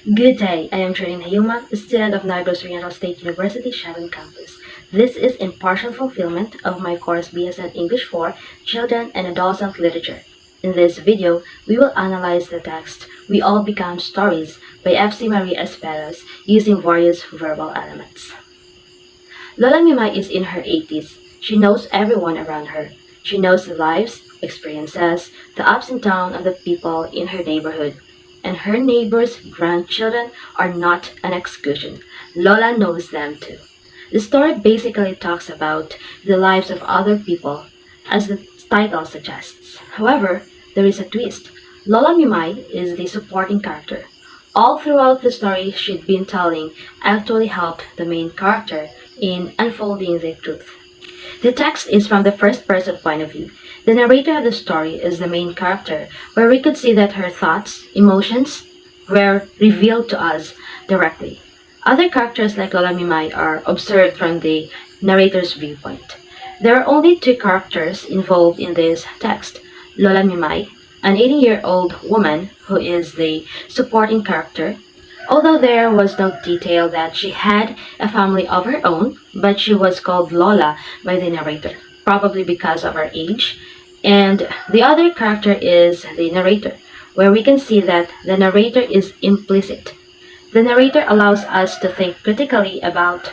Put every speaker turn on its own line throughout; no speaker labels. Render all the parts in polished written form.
Good day, I am Trin Hayuma, a student of NEGROS Oriental State University, Sharon Campus. This is in partial fulfillment of my course BSED English for Children and Adolescent Literature. In this video, we will analyze the text We All Become Stories by FC Marie Esperas using various verbal elements. Lola Mima is in her 80s. She knows everyone around her. She knows the lives, experiences, the ups and downs of the people in her neighborhood. And her neighbors' grandchildren are not an exclusion. Lola knows them too. The story basically talks about the lives of other people, as the title suggests. However, there is a twist. Lola Mimay is the supporting character. All throughout the story she'd been telling actually helped the main character in unfolding the truth. The text is from the first-person point of view. The narrator of the story is the main character, where we could see that her thoughts, emotions, were revealed to us directly. Other characters like Lola Mimay are observed from the narrator's viewpoint. There are only two characters involved in this text. Lola Mimay, an 80-year-old woman who is the supporting character, although there was no detail that she had a family of her own, but she was called Lola by the narrator, probably because of her age. And the other character is the narrator, where we can see that the narrator is implicit. The narrator allows us to think critically about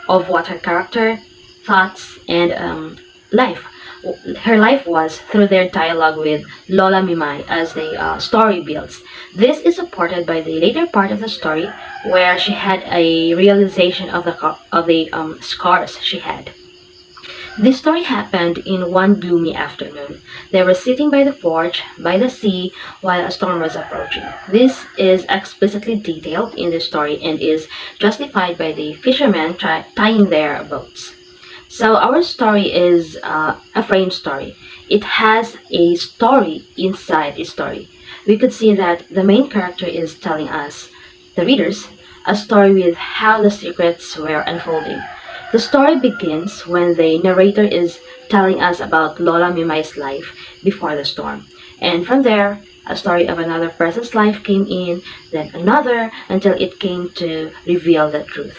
of what her character, thoughts, and her life was through their dialogue with Lola Mimay as the story builds. This is supported by the later part of the story where she had a realization of the scars she had. This story happened in one gloomy afternoon. They were sitting by the porch, by the sea, while a storm was approaching. This is explicitly detailed in the story and is justified by the fishermen tying their boats. So our story is a frame story. It has a story inside a story. We could see that the main character is telling us, the readers, a story with how the secrets were unfolding. The story begins when the narrator is telling us about Lola Mimay's life before the storm. And from there, a story of another person's life came in, then another, until it came to reveal the truth.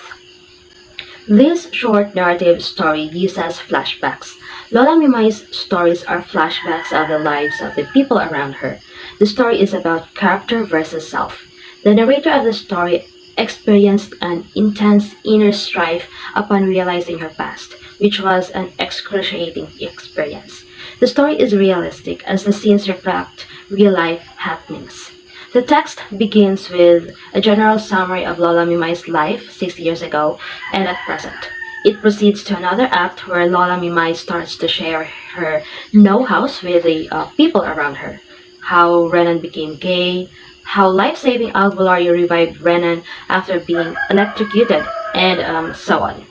This short narrative story gives us flashbacks. Lola Mimay's stories are flashbacks of the lives of the people around her. The story is about character versus self. The narrator of the story experienced an intense inner strife upon realizing her past, which was an excruciating experience. The story is realistic as the scenes reflect real-life happenings. The text begins with a general summary of Lola Mimay's life 6 years ago and at present. It proceeds to another act where Lola Mimay starts to share her know-hows with the people around her. How Renan became gay, how life-saving albularyo revived Renan after being electrocuted, and so on.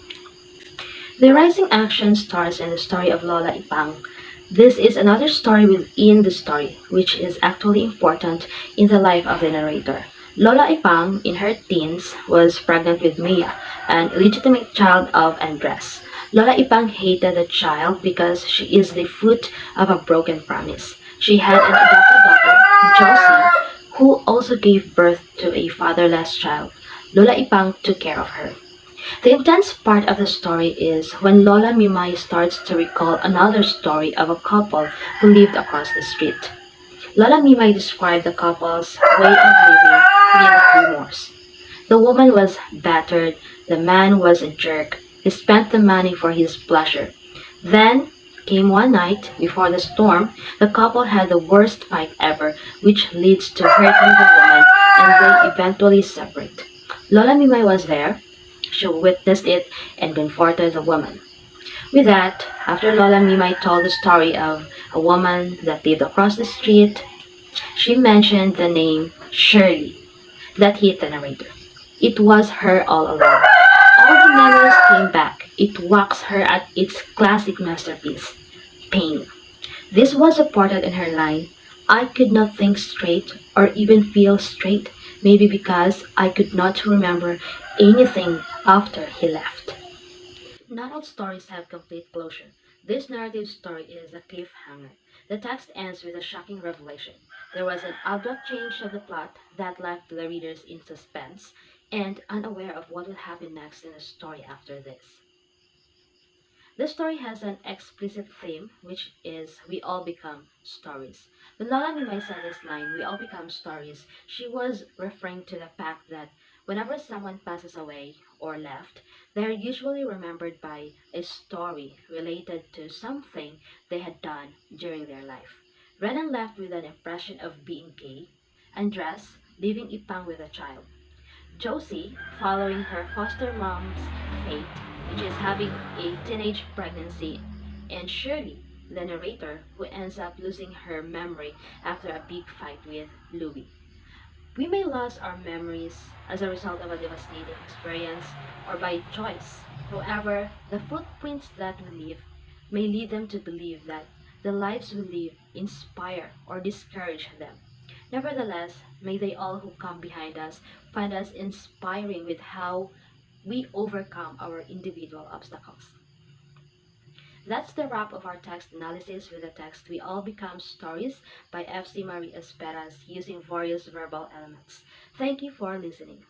The rising action starts in the story of Lola Ipang. This is another story within the story, which is actually important in the life of the narrator. Lola Ipang, in her teens, was pregnant with Mia, an illegitimate child of Andres. Lola Ipang hated the child because she is the fruit of a broken promise. She had an adopted daughter, Josie, who also gave birth to a fatherless child. Lola Ipang took care of her. The intense part of the story is when Lola Mimay starts to recall another story of a couple who lived across the street. Lola Mimay described the couple's way of living with remorse. The woman was battered, the man was a jerk, he spent the money for his pleasure. Then came one night before the storm, the couple had the worst fight ever, which leads to hurting the woman, and they eventually separate. Lola Mimay was there. She witnessed it and comforted the woman. With that, after Lola Mimay told the story of a woman that lived across the street, she mentioned the name Shirley. That hit the narrator. It was her all along. All the memories came back. It waxed her at its classic masterpiece, pain. This was supported in her line, I could not think straight or even feel straight, maybe because I could not remember anything after he left. Not all stories have complete closure. This narrative story is a cliffhanger. The text ends with a shocking revelation. There was an abrupt change of the plot that left the readers in suspense and unaware of what would happen next in the story after this. The story has an explicit theme, which is we all become stories. When Lola Mimay said this line, we all become stories, she was referring to the fact that whenever someone passes away or left, they are usually remembered by a story related to something they had done during their life. Renan left with an impression of being gay, Andres leaving Ipang with a child. Josie, following her foster mom's fate, which is having a teenage pregnancy, and Shirley, the narrator, who ends up losing her memory after a big fight with Louis. We may lose our memories as a result of a devastating experience or by choice. However, the footprints that we leave may lead them to believe that the lives we live inspire or discourage them. Nevertheless, may they all who come behind us find us inspiring with how we overcome our individual obstacles. That's the wrap of our text analysis with the text We All Become Stories by FC Marie Esperas using various verbal elements. Thank you for listening.